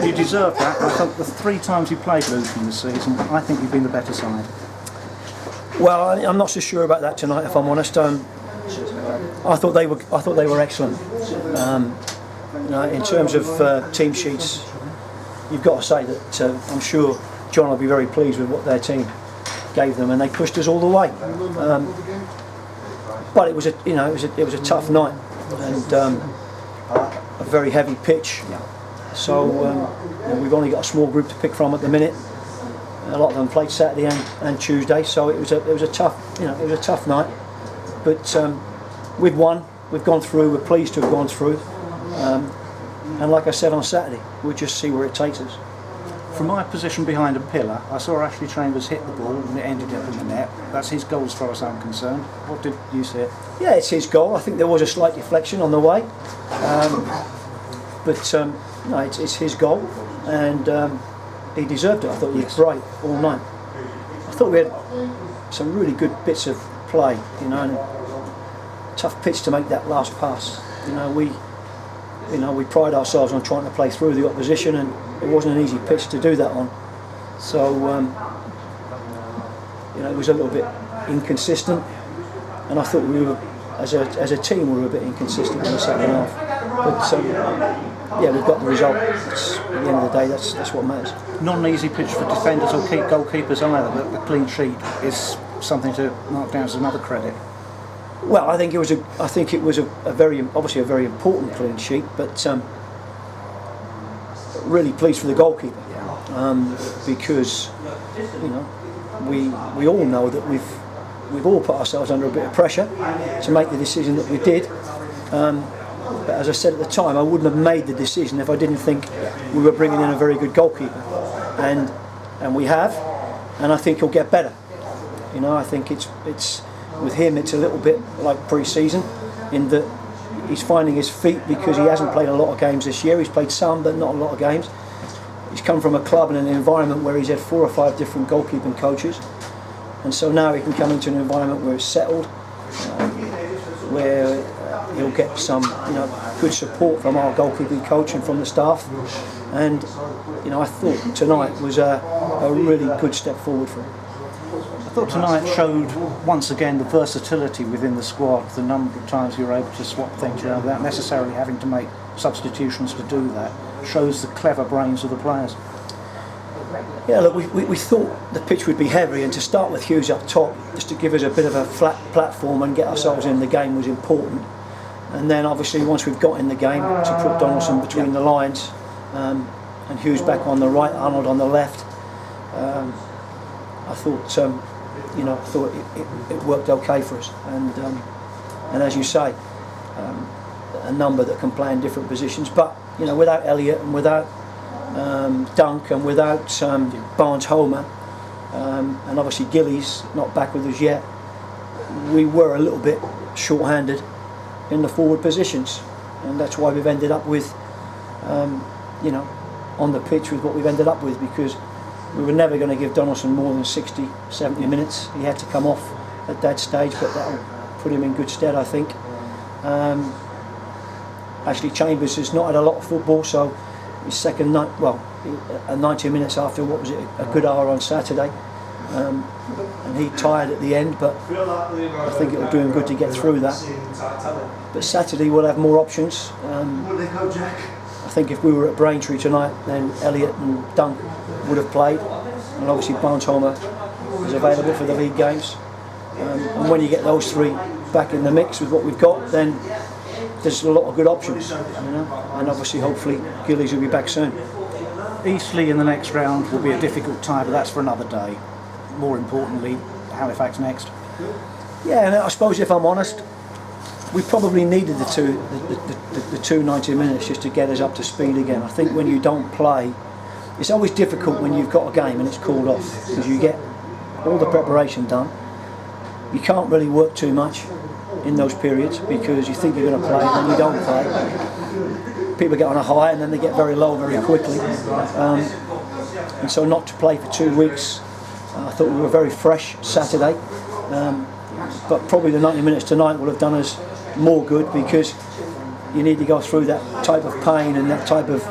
You deserve that. I think the 3 times you played Luton this season, I think you've been the better side. Well, I'm not so sure about that tonight, if I'm honest. I thought they were excellent. In terms of team sheets, you've got to say that I'm sure John will be very pleased with what their team gave them, and they pushed us all the way. But it was a tough night, and a very heavy pitch. So we've only got a small group to pick from at the minute. A lot of them played Saturday and Tuesday, so it was a tough night. But we've won. We've gone through. We're pleased to have gone through. And like I said on Saturday, we'll just see where it takes us. From my position behind a pillar, I saw Ashley Chambers hit the ball and it ended up in the net. That's his goal as far as I'm concerned. What did you see it? Yeah, it's his goal. I think there was a slight deflection on the way. No, it's his goal, and he deserved it. I thought he was bright all night. I thought we had some really good bits of play, and tough pitch to make that last pass. We pride ourselves on trying to play through the opposition, and it wasn't an easy pitch to do that on. So, it was a little bit inconsistent, and I thought we were, as a team, we were a bit inconsistent in the second half. But we've got the result. At the end of the day, that's what matters. Not an easy pitch for defenders or goalkeepers either, but the clean sheet is something to mark down as another credit. Well, I think it was a very important clean sheet, but really pleased for the goalkeeper, because we all know that we've all put ourselves under a bit of pressure to make the decision that we did. But as I said at the time, I wouldn't have made the decision if I didn't think we were bringing in a very good goalkeeper, and we have, and I think he'll get better. I think it's with him, it's a little bit like pre-season, in that he's finding his feet because he hasn't played a lot of games this year. He's played some, but not a lot of games. He's come from a club and an environment where he's had 4 or 5 different goalkeeping coaches, and so now he can come into an environment where it's settled, where he'll get some good support from our goalkeeping coach and from the staff. And I thought tonight was a really good step forward for him. I thought tonight showed once again the versatility within the squad, the number of times you were able to swap things around without necessarily having to make substitutions to do that. Shows the clever brains of the players. Yeah, look, we thought the pitch would be heavy, and to start with Hughes up top, just to give us a bit of a flat platform and get ourselves in the game was important. And then obviously once we've got in the game, to put Donaldson between the lines, and Hughes back on the right, Arnold on the left, I thought it worked okay for us. And as you say, a number that can play in different positions, but without Elliott and without Dunk and without Barnes-Homer, and obviously Gillies not back with us yet, we were a little bit short-handed in the forward positions, and that's why we've ended up with on the pitch with what we've ended up with, because we were never going to give Donaldson more than 60-70 minutes. He had to come off at that stage, but that'll put him in good stead, I think. Ashley Chambers has not had a lot of football, so his second night, 90 minutes after, a good hour on Saturday, and he tired at the end, but I think it'll do him good to get through that. But Saturday we'll have more options. I think if we were at Braintree tonight, then Elliott and Dunk would have played, and obviously Barnes-Homer is available for the league games. And when you get those 3 back in the mix with what we've got, then there's a lot of good options, and obviously hopefully Gillies will be back soon. Eastleigh in the next round will be a difficult tie, but that's for another day. More importantly, Halifax next. Yeah, and I suppose if I'm honest, we probably needed the two 90 minutes just to get us up to speed again. I think when you don't play, it's always difficult when you've got a game and it's called off, because you get all the preparation done. You can't really work too much in those periods because you think you're going to play and then you don't play. People get on a high and then they get very low very quickly. And so not to play for 2 weeks, I thought we were very fresh Saturday. But probably the 90 minutes tonight will have done us more good, because you need to go through that type of pain and that type of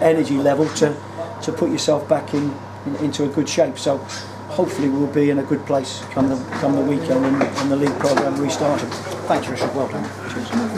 energy level to put yourself back into a good shape. So hopefully we'll be in a good place come the weekend and the league programme restarted. Thanks, Richard. Well done. Cheers.